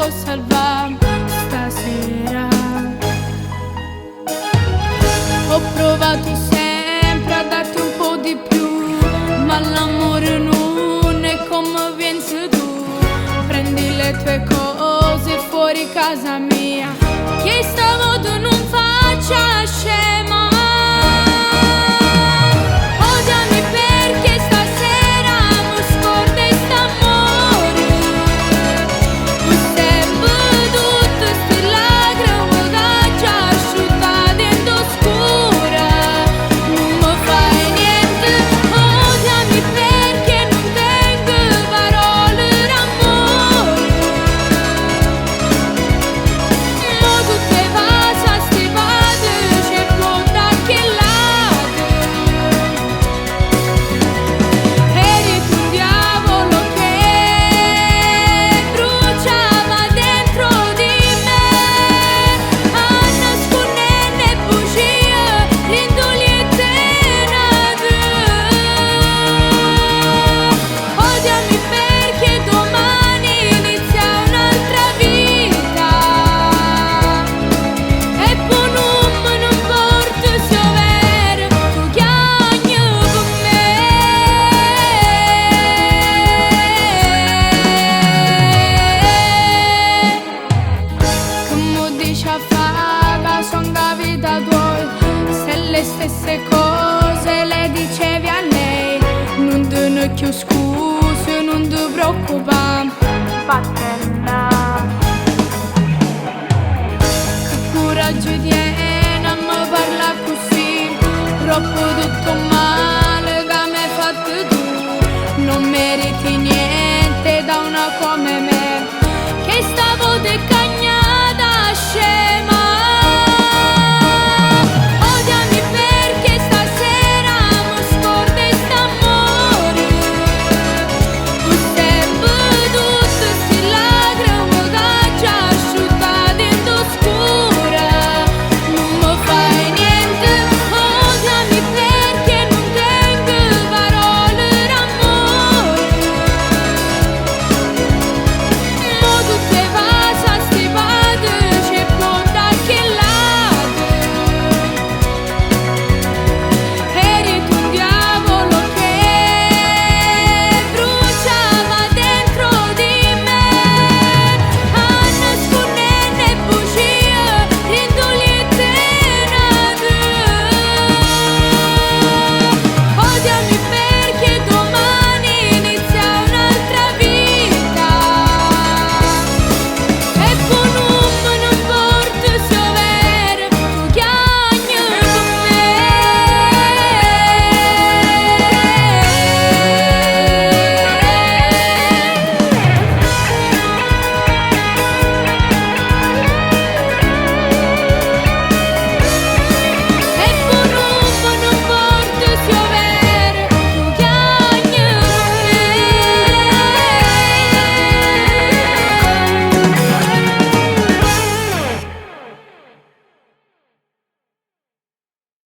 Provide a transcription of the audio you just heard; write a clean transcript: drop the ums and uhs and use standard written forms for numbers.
può salvare stasera. Ho provato sempre a darti un po' di più, ma l'amore non è come pensi tu. Prendi le tue cose fuori casa mia, che stavolta non faccia scema. Odiami perché stasera mi scorda st'amore. Tu sempre tutte ste lacrime che già asciuttate in oscura. Non mi fai niente. Odiami perché non tengo parole d'amore. Ma tutte vasa stivate c'è pronta che late. Eri tu un diavolo che bruciava dentro di me, a nascondere bugie, rindoli e tenate. Odiami perché domani inizia un'altra vita, e poi non porto se vero tu chiagni con me. Come dice a faga son capita tua, se le stesse cose le dicevi a lei, non te ne più scuse, non ti preoccupare.